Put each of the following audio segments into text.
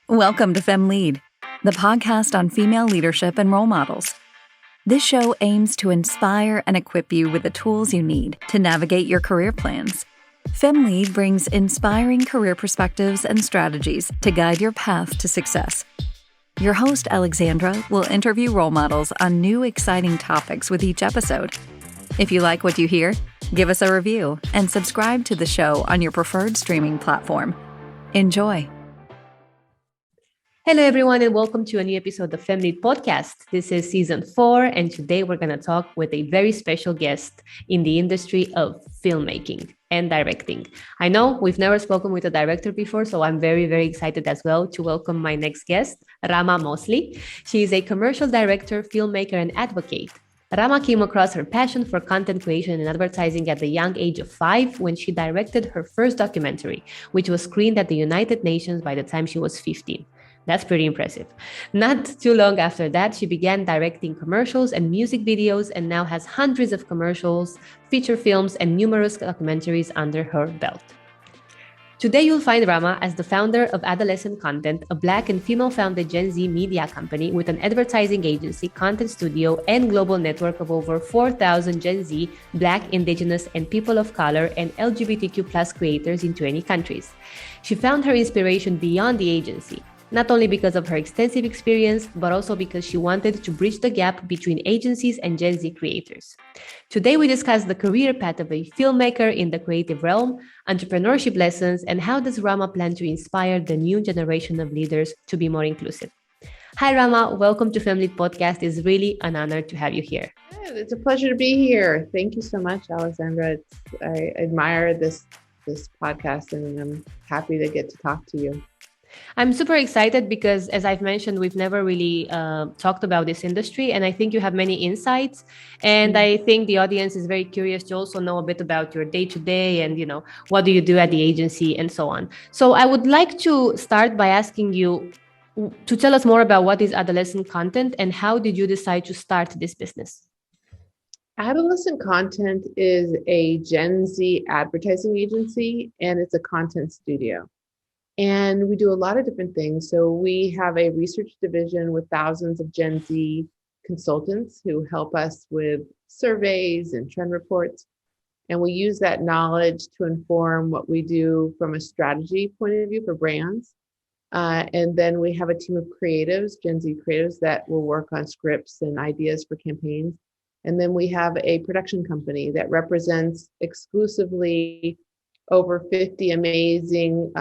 Welcome to FemLead, the podcast on female leadership and role models. This show aims to inspire and equip you with the tools you need to navigate your career plans. FemLead brings inspiring career perspectives and strategies to guide your path to success. Your host, Alexandra, will interview role models on new, exciting topics with each episode. If you like what you hear, give us a review and subscribe to the show on your preferred streaming platform. Enjoy. Hello, everyone, and welcome to a new episode of FemLead Podcast. This is season 4, and today we're going to talk with a very special guest in the industry of filmmaking and directing. I know we've never spoken with a director before, so I'm very, very excited as well to welcome my next guest, Ramaa Mosley. She is a commercial director, filmmaker, and advocate. Ramaa came across her passion for content creation and advertising at the young age of 5 when she directed her first documentary, which was screened at the United Nations by the time she was 15. That's pretty impressive. Not too long after that, she began directing commercials and music videos and now has hundreds of commercials, feature films, and numerous documentaries under her belt. Today, you'll find Ramaa as the founder of Adolescent Content, a Black and female-founded Gen Z media company with an advertising agency, content studio, and global network of over 4,000 Gen Z, Black, Indigenous, and people of color, and LGBTQ+ creators in 20 countries. She found her inspiration beyond the agency, not only because of her extensive experience, but also because she wanted to bridge the gap between agencies and Gen Z creators. Today, we discuss the career path of a filmmaker in the creative realm, entrepreneurship lessons, and how does Ramaa plan to inspire the new generation of leaders to be more inclusive. Hi, Ramaa. Welcome to FemLead Podcast. It's really an honor to have you here. It's a pleasure to be here. Thank you so much, Alexandra. I admire this podcast, and I'm happy to get to talk to you. I'm super excited because, as I've mentioned, we've never really talked about this industry, and I think you have many insights. And I think the audience is very curious to also know a bit about your day-to-day and, what do you do at the agency and so on. So I would like to start by asking you to tell us more about what is Adolescent Content and how did you decide to start this business? Adolescent Content is a Gen Z advertising agency, and it's a content studio. And we do a lot of different things. So we have a research division with thousands of Gen Z consultants who help us with surveys and trend reports. And we use that knowledge to inform what we do from a strategy point of view for brands. And then we have a team of creatives, Gen Z creatives, that will work on scripts and ideas for campaigns. And then we have a production company that represents exclusively over 50 amazing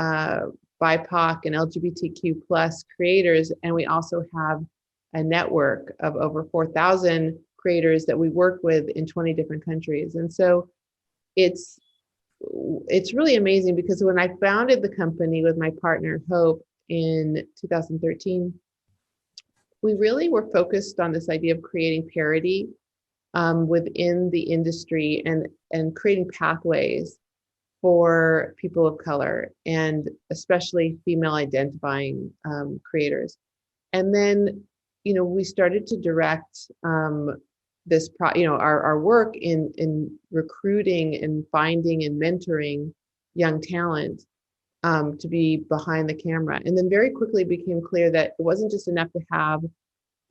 BIPOC and LGBTQ plus creators. And we also have a network of over 4,000 creators that we work with in 20 different countries. And so it's really amazing because when I founded the company with my partner, Hope, in 2013, we really were focused on this idea of creating parity within the industry and creating pathways for people of color and especially female identifying creators. And then, we started to direct our work in recruiting and finding and mentoring young talent to be behind the camera. And then very quickly became clear that it wasn't just enough to have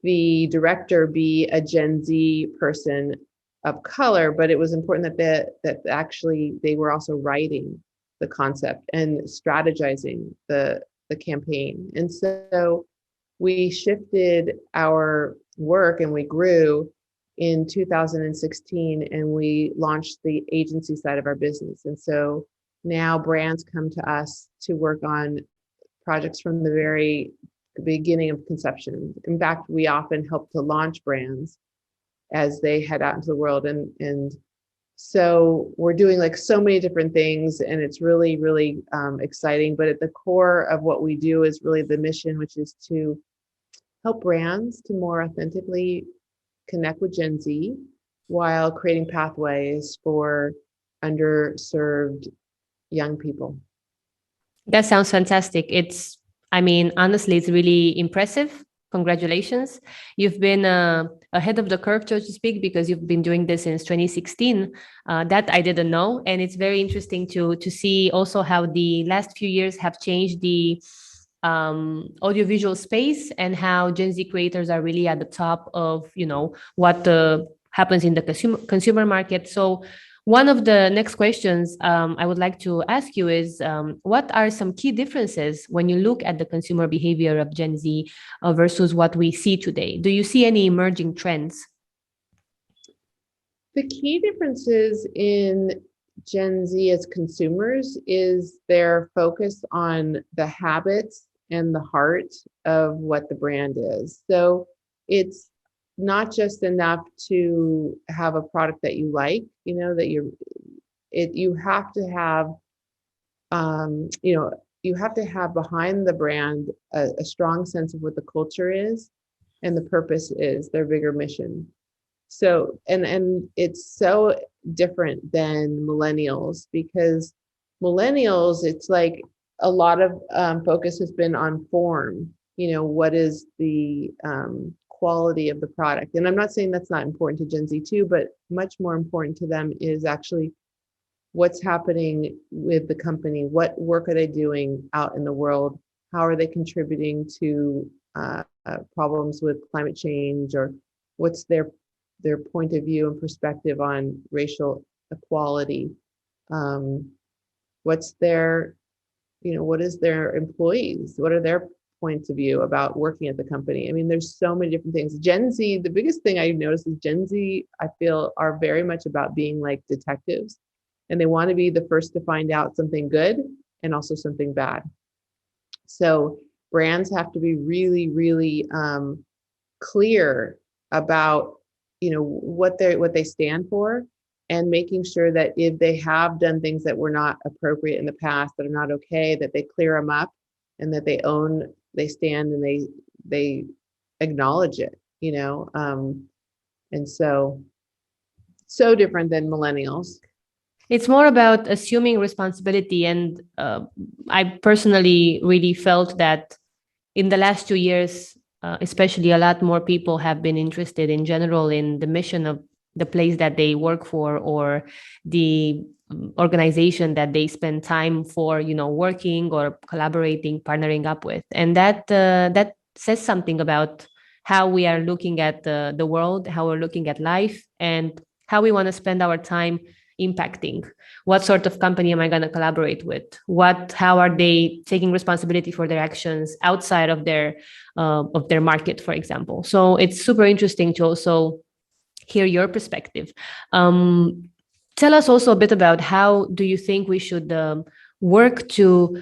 the director be a Gen Z person of color, but it was important that actually they were also writing the concept and strategizing the campaign. And so we shifted our work and we grew in 2016 and we launched the agency side of our business. And so now brands come to us to work on projects from the very beginning of conception. In fact, we often help to launch brands as they head out into the world. And so we're doing so many different things, and it's really, really exciting. But at the core of what we do is really the mission, which is to help brands to more authentically connect with Gen Z while creating pathways for underserved young people. That sounds fantastic. Honestly, it's really impressive. Congratulations. You've been ahead of the curve, so to speak, because you've been doing this since 2016. That I didn't know. And it's very interesting to see also how the last few years have changed the audiovisual space and how Gen Z creators are really at the top of, what happens in the consumer market. So one of the next questions I would like to ask you is, what are some key differences when you look at the consumer behavior of Gen Z versus what we see today? Do you see any emerging trends? The key differences in Gen Z as consumers is their focus on the habits and the heart of what the brand is. So it's not just enough to have a product that you like, you have to have, you have to have behind the brand a strong sense of what the culture is and the purpose is, their bigger mission. So, and it's so different than millennials, because millennials, it's like a lot of focus has been on form, what is the quality of the product. And I'm not saying that's not important to Gen Z too, but much more important to them is actually what's happening with the company, what work are they doing out in the world, how are they contributing to problems with climate change, or what's their point of view and perspective on racial equality. What's their, what is their employees? What are their points of view about working at the company? I mean, there's so many different things. Gen Z, the biggest thing I noticed is Gen Z, I feel, are very much about being like detectives, and they want to be the first to find out something good and also something bad. So brands have to be really, really clear about what they stand for, and making sure that if they have done things that were not appropriate in the past, that are not okay, that they clear them up, and that they stand and they acknowledge it, and so different than millennials. It's more about assuming responsibility. And I personally really felt that in the last 2 years, especially, a lot more people have been interested in general in the mission of the place that they work for, or the organization that they spend time for, working or collaborating, partnering up with. And that says something about how we are looking at the world, how we're looking at life, and how we want to spend our time impacting. What sort of company am I going to collaborate with? How are they taking responsibility for their actions outside of their market, for example? So it's super interesting to also hear your perspective. Tell us also a bit about how do you think we should work to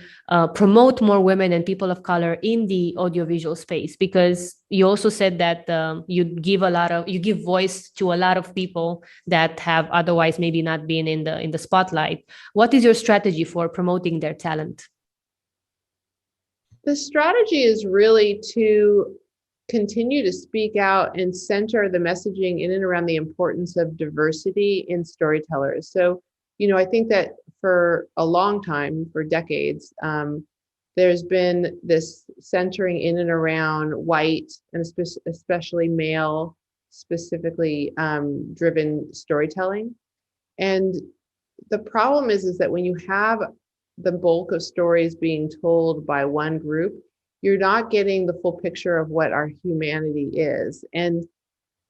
promote more women and people of color in the audiovisual space, because you also said that you give voice to a lot of people that have otherwise maybe not been in the spotlight. What is your strategy for promoting their talent? The strategy is really to continue to speak out and center the messaging in and around the importance of diversity in storytellers. So, I think that for a long time, for decades, there's been this centering in and around white and especially male, specifically driven storytelling. And the problem is that when you have the bulk of stories being told by one group, you're not getting the full picture of what our humanity is. And,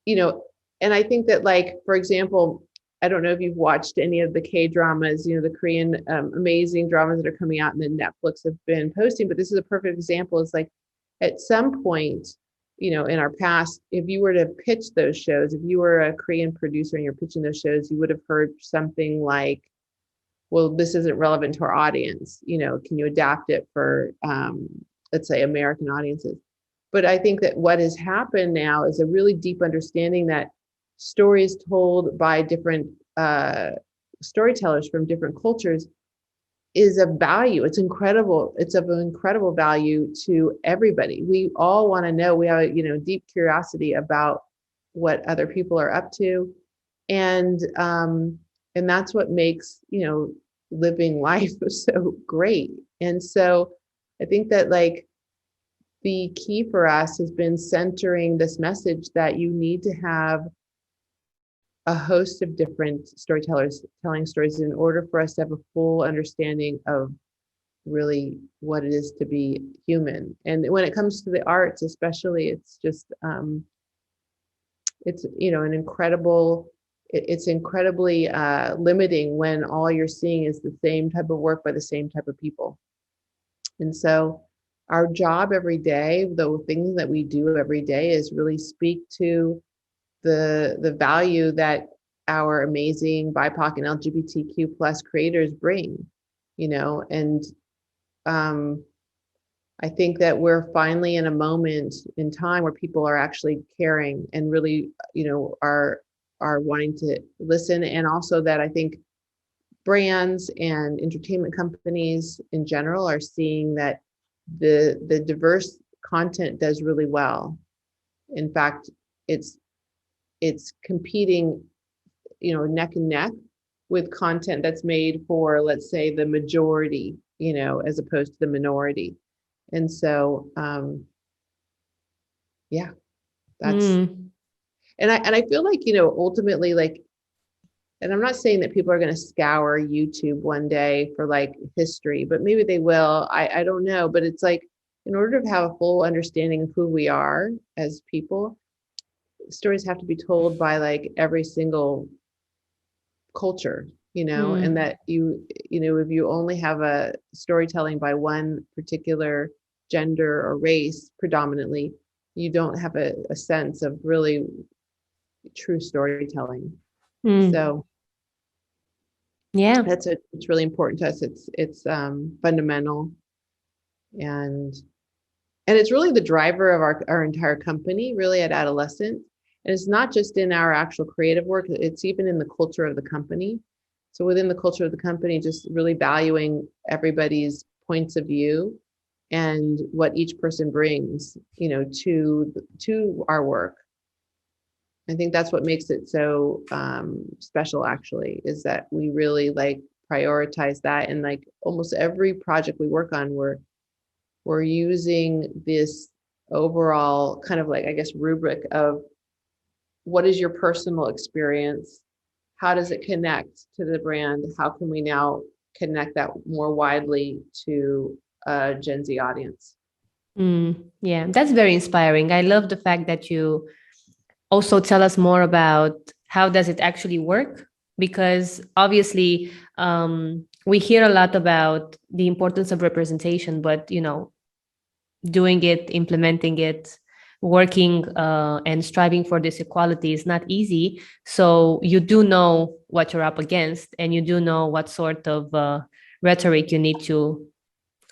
and I think that, like, for example, I don't know if you've watched any of the K-dramas, the Korean amazing dramas that are coming out and then Netflix have been posting, but this is a perfect example. It's like, at some point, in our past, if you were to pitch those shows, if you were a Korean producer and you're pitching those shows, you would have heard something like, well, this isn't relevant to our audience. Can you adapt it for, let's say, American audiences? But I think that what has happened now is a really deep understanding that stories told by different storytellers from different cultures is of value. It's incredible. It's of incredible value to everybody. We all want to know. We have a deep curiosity about what other people are up to, and that's what makes living life so great. And so I think that, like, the key for us has been centering this message that you need to have a host of different storytellers telling stories in order for us to have a full understanding of really what it is to be human. And when it comes to the arts, especially, it's just it's an incredible. It's incredibly limiting when all you're seeing is the same type of work by the same type of people. And so our job every day, the things that we do every day, is really speak to the value that our amazing BIPOC and LGBTQ plus creators bring, and I think that we're finally in a moment in time where people are actually caring and really, are wanting to listen. And also that I think brands and entertainment companies in general are seeing that the diverse content does really well. In fact, it's competing, neck and neck with content that's made for, let's say, the majority, as opposed to the minority. And so, yeah, that's, and I feel like, ultimately, like, and I'm not saying that people are going to scour YouTube one day for like history, but maybe they will. I don't know. But it's like, in order to have a full understanding of who we are as people, stories have to be told by like every single culture, and that if you only have a storytelling by one particular gender or race predominantly, you don't have a sense of really true storytelling. So yeah, it's really important to us. It's fundamental, and it's really the driver of our entire company, really, at Adolescent. And it's not just in our actual creative work, it's even in the culture of the company. So within the culture of the company, just really valuing everybody's points of view and what each person brings, to our work. I think that's what makes it so special, actually, is that we really like prioritize that. And like almost every project we work on, we're using this overall kind of like, I guess, rubric of what is your personal experience? How does it connect to the brand? How can we now connect that more widely to a Gen Z audience? Yeah, that's very inspiring. I love the fact that you also tell us more about how does it actually work, because obviously we hear a lot about the importance of representation, but doing it, implementing it, working and striving for this equality is not easy. So you do know what you're up against, and you do know what sort of rhetoric you need to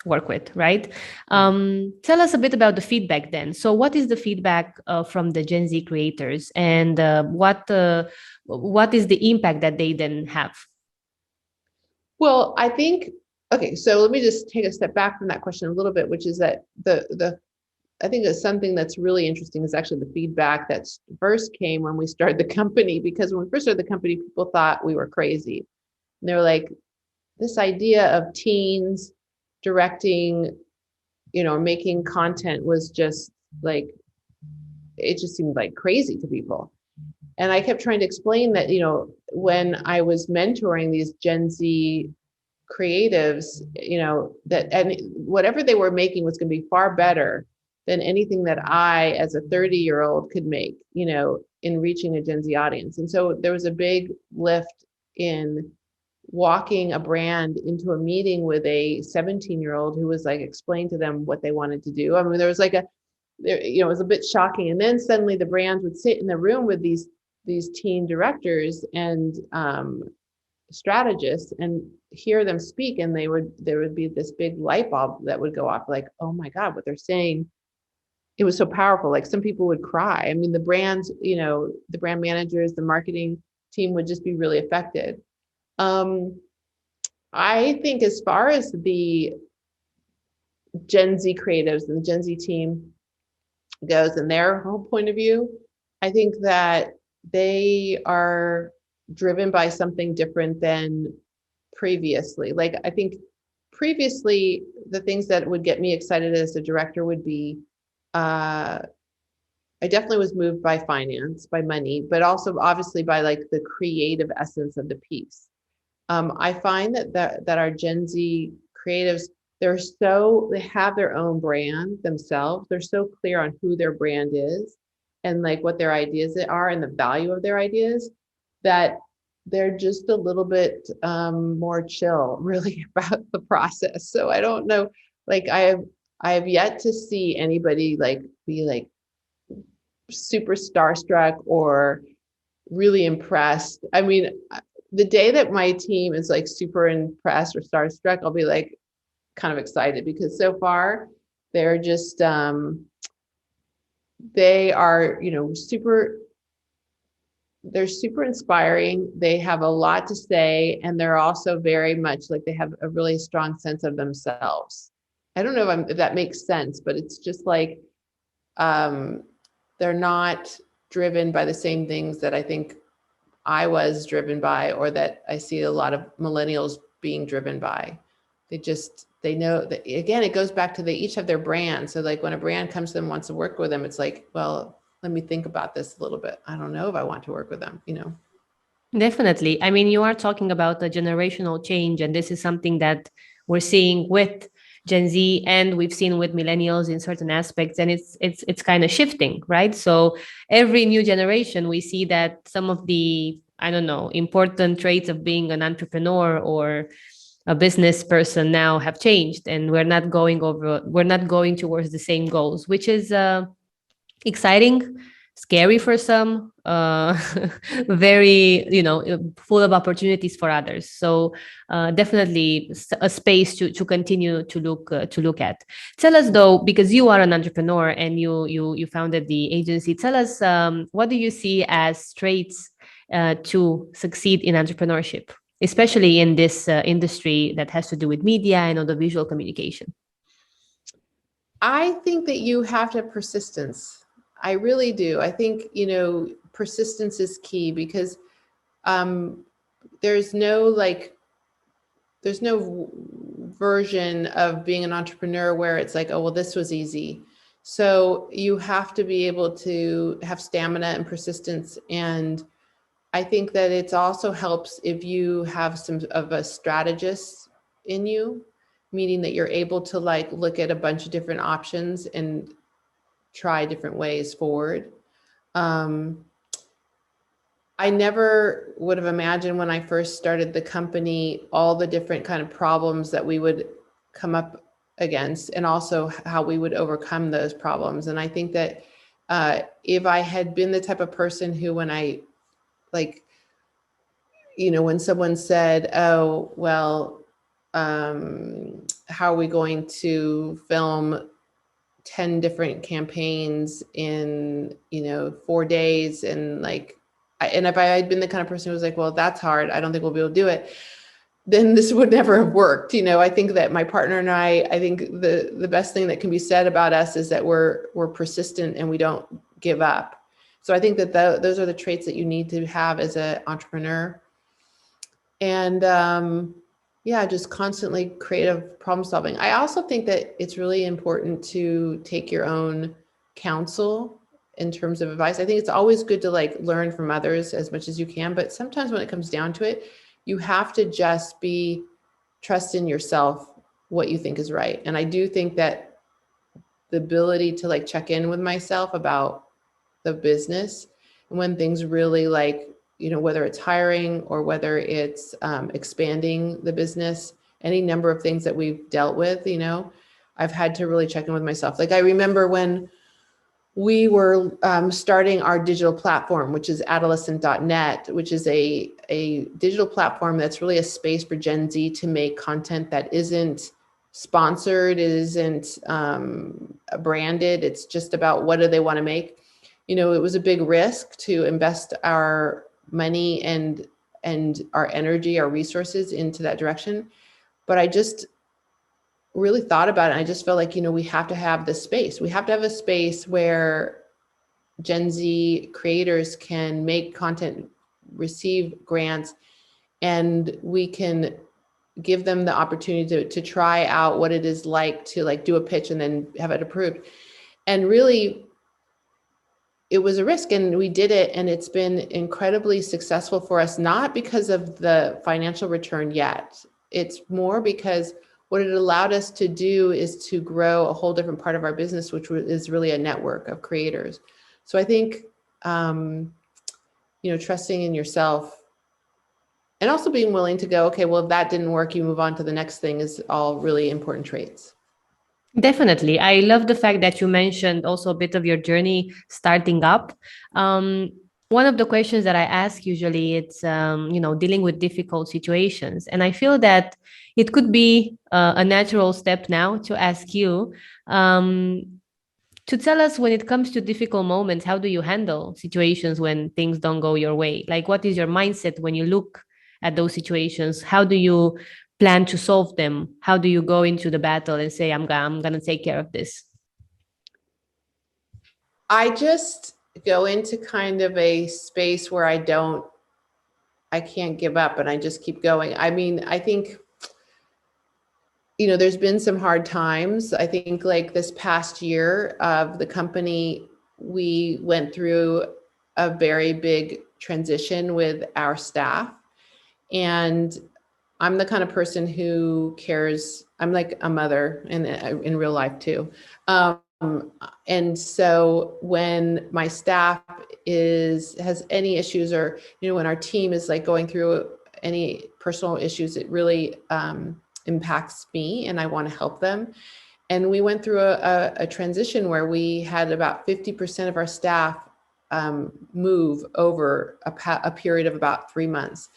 work with, right? Tell us a bit about the feedback then. So what is the feedback from the Gen Z creators, and what is the impact that they then have? Well, I think, okay, so let me just take a step back from that question a little bit, which is that I think that something that's really interesting is actually the feedback that first came when we started the company, because when we first started the company, people thought we were crazy. And they were like, this idea of teens directing, making content was just like, it just seemed like crazy to people. And I kept trying to explain that, when I was mentoring these Gen Z creatives, that and whatever they were making was going to be far better than anything that I, as a 30-year-old, could make, in reaching a Gen Z audience. And so there was a big lift in walking a brand into a meeting with a 17-year-old who was like explaining to them what they wanted to do. I mean, there was like it was a bit shocking. And then suddenly the brands would sit in the room with these teen directors and strategists and hear them speak, and there would be this big light bulb that would go off, like, oh my God, what they're saying, it was so powerful. Like, some people would cry. I mean, the brands, the brand managers, the marketing team would just be really affected. I think as far as the Gen Z creatives and the Gen Z team goes and their whole point of view, I think that they are driven by something different than previously. Like, I think previously the things that would get me excited as a director would be, I definitely was moved by finance, by money, but also obviously by like the creative essence of the piece. I find that our Gen Z creatives, they have their own brand themselves. They're so clear on who their brand is and like what their ideas are and the value of their ideas, that they're just a little bit more chill really about the process. So I don't know, like I have yet to see anybody like be like super starstruck or really impressed. I mean, the day that my team is like super impressed or starstruck, I'll be like kind of excited, because so far they're just they are, you know, they're super inspiring. They have a lot to say, and they're also very much like they have a really strong sense of themselves. I don't know if that makes sense, but it's just like they're not driven by the same things that I think I was driven by, or that I see a lot of millennials being driven by. They know that, again, it goes back to they each have their brand. So like when a brand comes to them, wants to work with them, it's like, well, let me think about this a little bit. I don't know if I want to work with them, you know? Definitely. I mean, you are talking about a generational change, and this is something that we're seeing with Gen Z, and we've seen with millennials in certain aspects, and it's kind of shifting, right? So every new generation, we see that some of the, I don't know, important traits of being an entrepreneur or a business person now have changed, and we're not going towards the same goals, which is exciting, scary for some, very, you know, full of opportunities for others. So definitely a space to continue to look at. Tell us though, because you are an entrepreneur and you founded the agency. Tell us, what do you see as traits to succeed in entrepreneurship, especially in this industry that has to do with media and audiovisual communication? I think that you have to have persistence. I really do. I think, you know, persistence is key, because there's no version of being an entrepreneur where it's like, oh, well, this was easy. So you have to be able to have stamina and persistence. And I think that it also helps if you have some of a strategist in you, meaning that you're able to like look at a bunch of different options and try different ways forward. I never would have imagined when I first started the company all the different kind of problems that we would come up against, and also how we would overcome those problems. And I think that if I had been the type of person who, when I like, you know, when someone said, oh, well, how are we going to film 10 different campaigns in, you know, 4 days, and like, and if I had been the kind of person who was like, well, that's hard, I don't think we'll be able to do it, then this would never have worked. You know, I think that my partner and I think the best thing that can be said about us is that we're persistent and we don't give up. So I think that those are the traits that you need to have as an entrepreneur. And yeah, just constantly creative problem solving. I also think that it's really important to take your own counsel in terms of advice. I think it's always good to like learn from others as much as you can, but sometimes when it comes down to it, you have to just trust in yourself, what you think is right. And I do think that the ability to like check in with myself about the business, and when things really like, you know, whether it's hiring or whether it's expanding the business, any number of things that we've dealt with, you know, I've had to really check in with myself. Like I remember when we were starting our digital platform, which is adolescent.net, which is a digital platform that's really a space for Gen Z to make content that isn't sponsored, it isn't branded. It's just about what do they want to make. You know, it was a big risk to invest our money and our energy, our resources into that direction. But I just really thought about it. And I just felt like, you know, we have to have this space. We have to have a space where Gen Z creators can make content, receive grants, and we can give them the opportunity to try out what it is like to like do a pitch and then have it approved. And really, it was a risk, and we did it, and it's been incredibly successful for us, not because of the financial return yet. It's more because what it allowed us to do is to grow a whole different part of our business, which is really a network of creators. So I think, trusting in yourself and also being willing to go, okay, well, if that didn't work, you move on to the next thing, is all really important traits. Definitely. I love the fact that you mentioned also a bit of your journey starting up. One of the questions that I ask usually, it's, dealing with difficult situations. And I feel that it could be a natural step now to ask you to tell us, when it comes to difficult moments, how do you handle situations when things don't go your way? Like, what is your mindset when you look at those situations? How do you plan to solve them? How do you go into the battle and say, I'm going to take care of this? I just go into kind of a space where I can't give up, and I just keep going. I mean, I think, there's been some hard times. I think like this past year of the company, we went through a very big transition with our staff. And I'm the kind of person who cares. I'm like a mother in real life too. And so when my staff has any issues, or, when our team is like going through any personal issues, it really impacts me, and I want to help them. And we went through a transition where we had about 50% of our staff move over a period of about 3 months.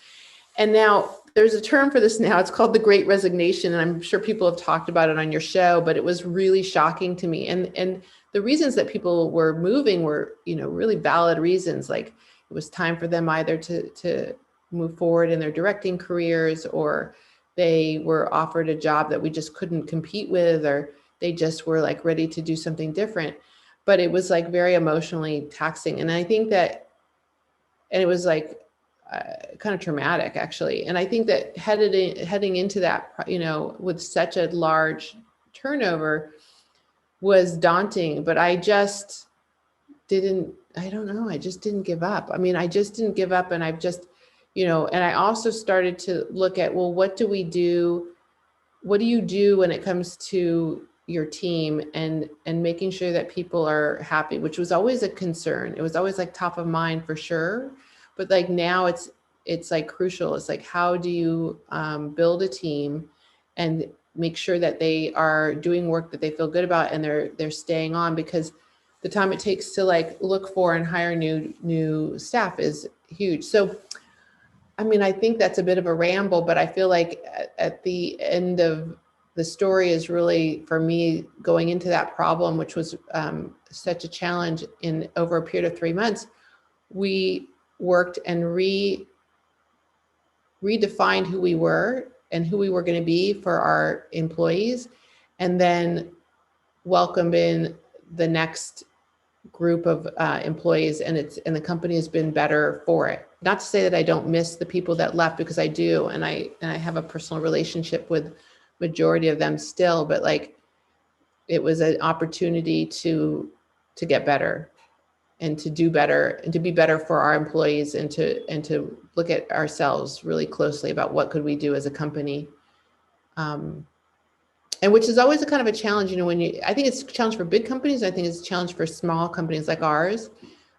And now there's a term for this now. It's called the Great Resignation. And I'm sure people have talked about it on your show, but it was really shocking to me. And the reasons that people were moving were, really valid reasons. Like, it was time for them either to move forward in their directing careers, or they were offered a job that we just couldn't compete with, or they just were like ready to do something different. But it was like very emotionally taxing. And I think that, and it was like, kind of traumatic, actually. And I think that heading into that, with such a large turnover, was daunting. But I just didn't give up. I mean, I just didn't give up. And I've just, and I also started to look at, well, what do we do? What do you do when it comes to your team and making sure that people are happy, which was always a concern. It was always like top of mind for sure. But like now it's like crucial. It's like, how do you build a team and make sure that they are doing work that they feel good about, and they're staying on, because the time it takes to like look for and hire new staff is huge. So, I mean, I think that's a bit of a ramble, but I feel like at the end of the story is really, for me, going into that problem, which was such a challenge in over a period of 3 months, we worked and redefined who we were and who we were going to be for our employees, and then welcomed in the next group of employees, and the company has been better for it. Not to say that I don't miss the people that left, because I do, and I have a personal relationship with majority of them still, but like, it was an opportunity to get better and to do better and to be better for our employees, and to look at ourselves really closely about what could we do as a company. And which is always a kind of a challenge, I think it's a challenge for big companies. I think it's a challenge for small companies like ours,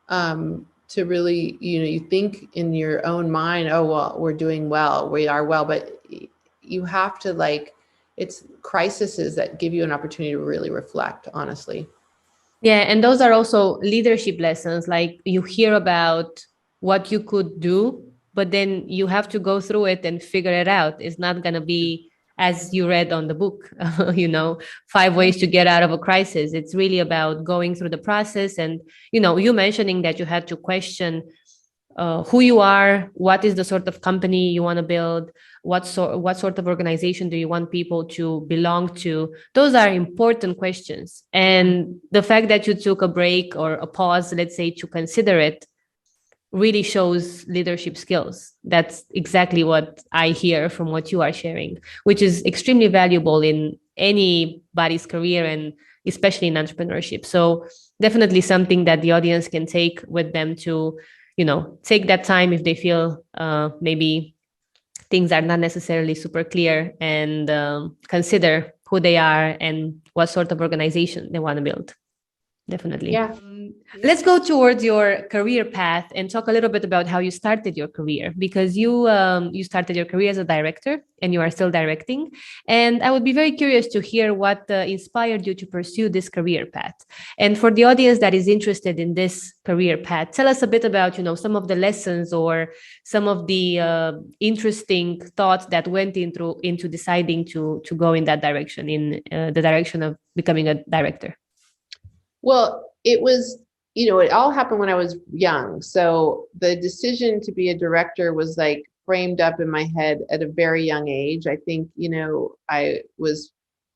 to really, you think in your own mind, oh, well, we're doing well, we are well, but you have to it's crises that give you an opportunity to really reflect, honestly. Yeah. And those are also leadership lessons. Like, you hear about what you could do, but then you have to go through it and figure it out. It's not going to be as you read on the book, 5 ways to get out of a crisis. It's really about going through the process. And, you mentioning that you had to question who you are, what is the sort of company you want to build, what sort of organization do you want people to belong to? Those are important questions. And the fact that you took a break or a pause, let's say, to consider it, really shows leadership skills. That's exactly what I hear from what you are sharing, which is extremely valuable in anybody's career, and especially in entrepreneurship. So definitely something that the audience can take with them to, take that time if they feel maybe things are not necessarily super clear and consider who they are and what sort of organization they want to build. Definitely. Yeah. Let's go towards your career path and talk a little bit about how you started your career, because you started your career as a director and you are still directing. And I would be very curious to hear what inspired you to pursue this career path. And for the audience that is interested in this career path, tell us a bit about, some of the lessons or some of the interesting thoughts that went into deciding to go in that direction, in the direction of becoming a director. Well, it was, it all happened when I was young. So the decision to be a director was like framed up in my head at a very young age. I think, I was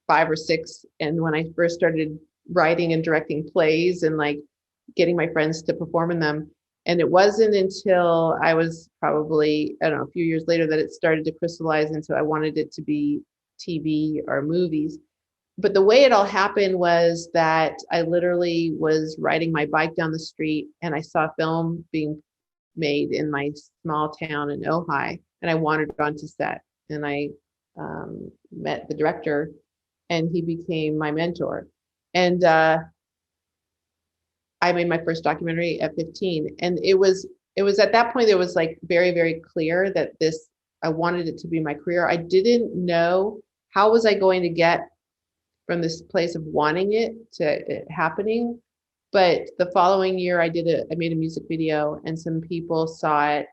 5 or 6. And when I first started writing and directing plays and like getting my friends to perform in them. And it wasn't until I was probably, I don't know, a few years later that it started to crystallize into I wanted it to be TV or movies. But the way it all happened was that I literally was riding my bike down the street and I saw a film being made in my small town in Ojai, and I wandered onto set and I met the director and he became my mentor. And I made my first documentary at 15. And it was at that point, it was like very, very clear that I wanted it to be my career. I didn't know how was I going to get from this place of wanting it to it happening. But the following year I made a music video and some people saw it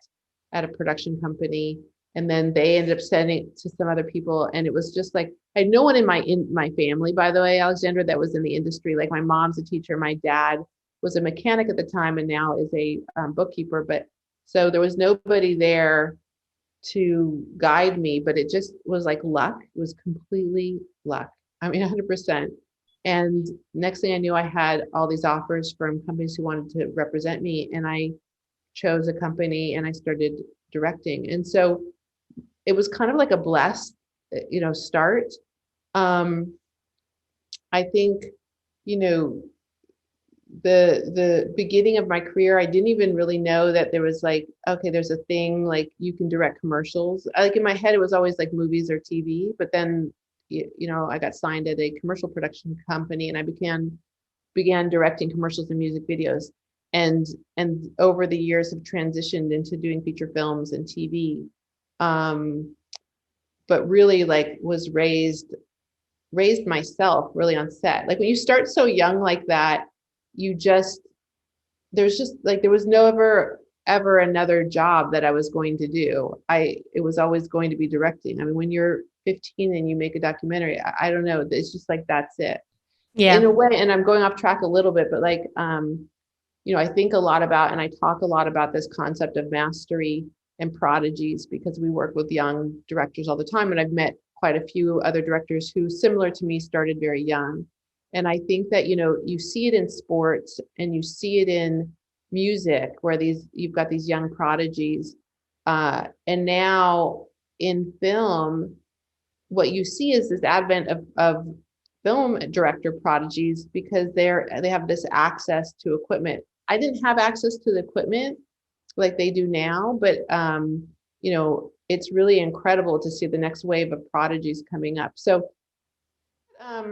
at a production company, and then they ended up sending it to some other people. And it was just like, I had no one in my family, by the way, Alexandra, that was in the industry. Like my mom's a teacher. My dad was a mechanic at the time and now is a bookkeeper. But so there was nobody there to guide me, but it just was like luck. It was completely luck. 100%. And next thing I knew, I had all these offers from companies who wanted to represent me. And I chose a company and I started directing. And so it was kind of like a blessed, start. I think, the beginning of my career, I didn't even really know that there was like, okay, there's a thing like you can direct commercials. Like in my head, it was always like movies or TV, but then I got signed at a commercial production company and I began directing commercials and music videos, and over the years have transitioned into doing feature films and TV. But really like was raised myself really on set. Like when you start so young like that, there was never ever another job that I was going to do. It was always going to be directing. I mean, when you're 15 and you make a documentary, I don't know, it's just like that's it. Yeah. In a way, and I'm going off track a little bit, but like I think a lot about, and I talk a lot about this concept of mastery and prodigies, because we work with young directors all the time, and I've met quite a few other directors who, similar to me, started very young. And I think that you see it in sports and you see it in music, where you've got these young prodigies, and now in film, what you see is this advent of film director prodigies, because they have this access to equipment. I didn't have access to the equipment like they do now, but it's really incredible to see the next wave of prodigies coming up. So I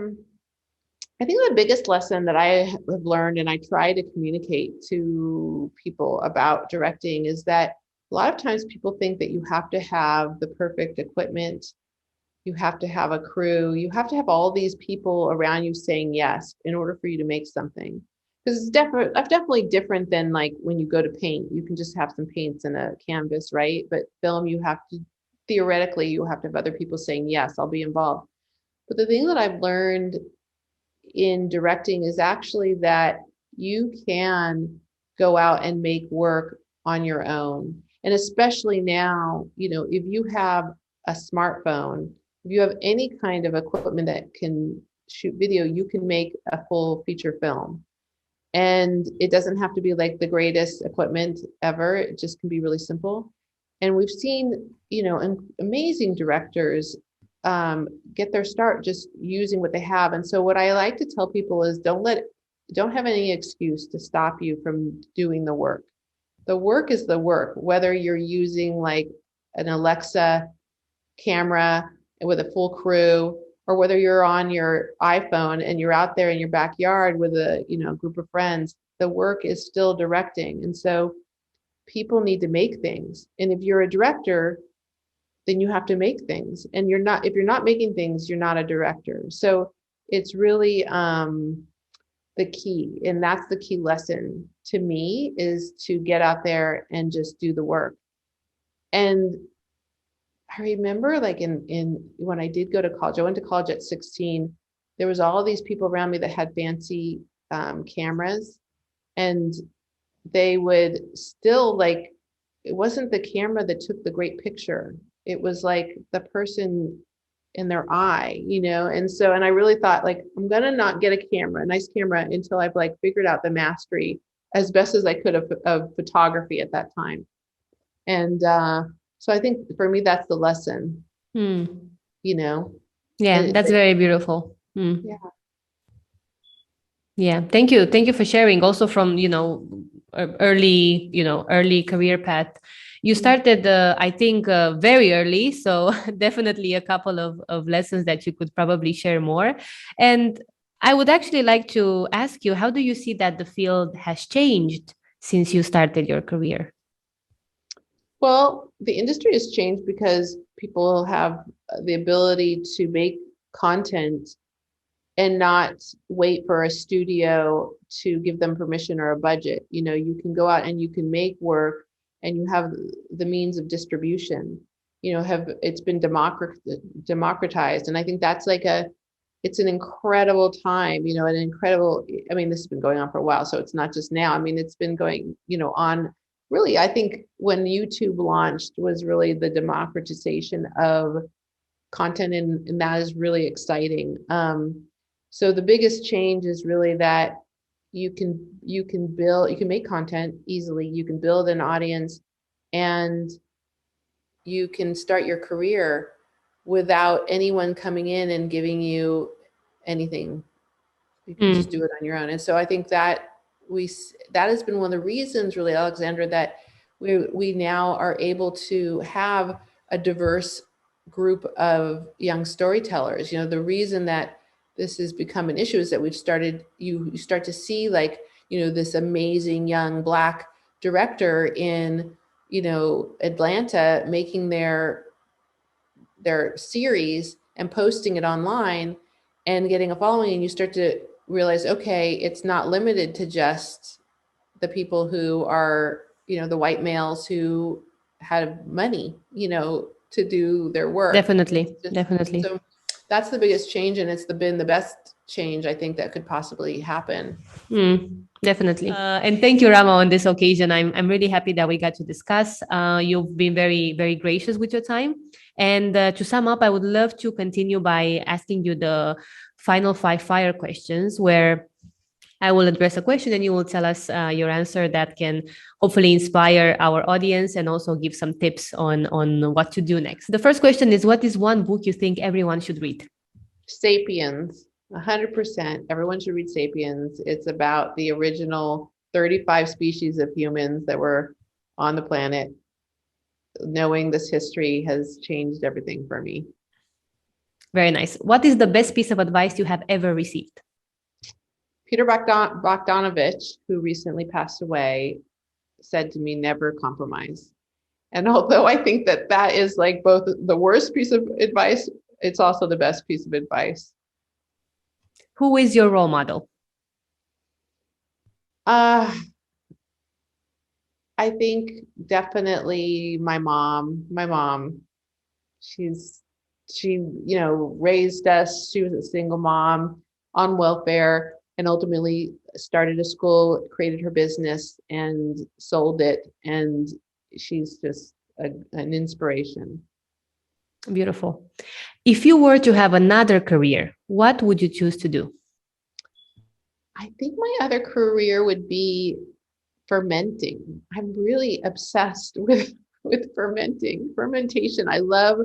think the biggest lesson that I have learned, and I try to communicate to people about directing, is that a lot of times people think that you have to have the perfect equipment, you have to have a crew, you have to have all these people around you saying yes in order for you to make something. Because it's definitely different than like when you go to paint. You can just have some paints and a canvas, right? But film, theoretically, you have to have other people saying, yes, I'll be involved. But the thing that I've learned in directing is actually that you can go out and make work on your own. And especially now, if you have a smartphone, if you have any kind of equipment that can shoot video, you can make a full feature film. And it doesn't have to be like the greatest equipment ever. It just can be really simple. And we've seen, amazing directors get their start just using what they have. And so what I like to tell people is don't have any excuse to stop you from doing the work. The work is the work, whether you're using like an Alexa camera with a full crew, or whether you're on your iPhone and you're out there in your backyard with a, group of friends, the work is still directing. And so people need to make things. And if you're a director, then you have to make things. And if you're not making things, you're not a director. So it's really the key. And that's the key lesson to me, is to get out there and just do the work. And I remember like in when I did go to college, I went to college at 16, there was all these people around me that had fancy cameras, and they would still like, it wasn't the camera that took the great picture. It was like the person in their eye, and I really thought, like, I'm going to not get a nice camera until I've like figured out the mastery as best as I could of photography at that time. And so I think for me, that's the lesson, Yeah, that's very beautiful. Yeah. Yeah. Thank you. Thank you for sharing also from, early career path. You started, I think, very early. So definitely a couple of lessons that you could probably share more. And I would actually like to ask you, how do you see that the field has changed since you started your career? Well, the industry has changed because people have the ability to make content and not wait for a studio to give them permission or a budget. You can go out and you can make work, and you have the means of distribution. It's been democratized. And I think that's like it's an incredible time, this has been going on for a while, so it's not just now. It's been going, on. Really, I think when YouTube launched was really the democratization of content, and that is really exciting. So the biggest change is really that you can make content easily, you can build an audience, and you can start your career without anyone coming in and giving you anything. You can just do it on your own. And so I think that has been one of the reasons, really, Alexandra, that we now are able to have a diverse group of young storytellers. The reason that this has become an issue is that you start to see, like, this amazing young Black director in, Atlanta making their series and posting it online and getting a following, and you start to realize, okay, it's not limited to just the people who are, the white males who had money, to do their work. Definitely. So that's the biggest change, and it's been the best change I think that could possibly happen. Definitely. And thank you, Ramaa, on this occasion. I'm really happy that we got to discuss. You've been very, very gracious with your time. And to sum up, I would love to continue by asking you the final 5 fire questions, where I will address a question and you will tell us your answer that can hopefully inspire our audience and also give some tips on what to do next. The first question is, what is one book you think everyone should read? Sapiens. 100%. Everyone should read Sapiens. It's about the original 35 species of humans that were on the planet. Knowing this history has changed everything for me. Very nice. What is the best piece of advice you have ever received? Peter Bogdanovich, who recently passed away, said to me, never compromise. And although I think that is like both the worst piece of advice, it's also the best piece of advice. Who is your role model? I think definitely my mom. She raised us. She was a single mom on welfare, and ultimately started a school, created her business, and sold it. And she's just an inspiration. Beautiful. If you were to have another career, what would you choose to do? I think my other career would be fermenting. I'm really obsessed with fermentation. I love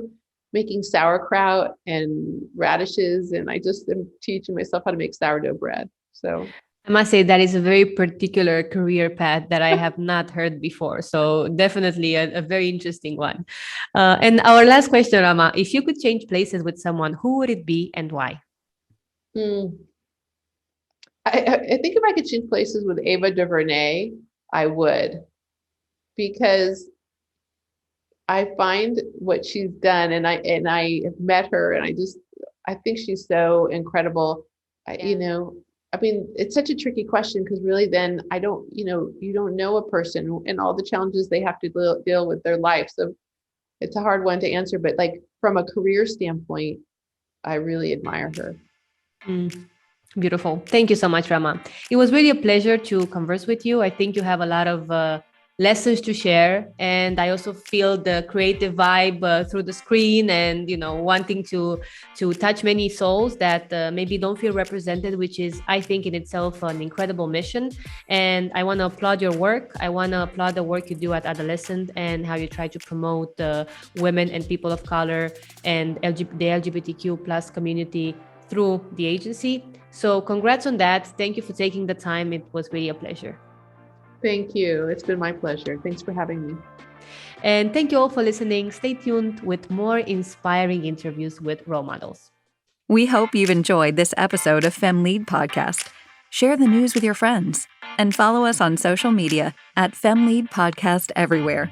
making sauerkraut and radishes, and I just am teaching myself how to make sourdough bread. So I must say that is a very particular career path that I have not heard before. So definitely a very interesting one. And our last question, Ramaa, if you could change places with someone, who would it be and why? Hmm. I think if I could change places with Ava DuVernay, I would, because I find what she's done, and I have met her, and I think she's so incredible. I mean, it's such a tricky question because really, then I don't, you don't know a person and all the challenges they have to deal with their life. So it's a hard one to answer. But like from a career standpoint, I really admire her. Mm. Beautiful. Thank you so much, Ramaa. It was really a pleasure to converse with you. I think you have a lot of lessons to share. And I also feel the creative vibe through the screen and, wanting to touch many souls that maybe don't feel represented, which is, I think, in itself an incredible mission. And I want to applaud your work. I want to applaud the work you do at Adolescent and how you try to promote women and people of color and the LGBTQ plus community through the agency. So congrats on that. Thank you for taking the time. It was really a pleasure. Thank you. It's been my pleasure. Thanks for having me. And thank you all for listening. Stay tuned with more inspiring interviews with role models. We hope you've enjoyed this episode of FemLead Podcast. Share the news with your friends and follow us on social media at FemLead Podcast everywhere.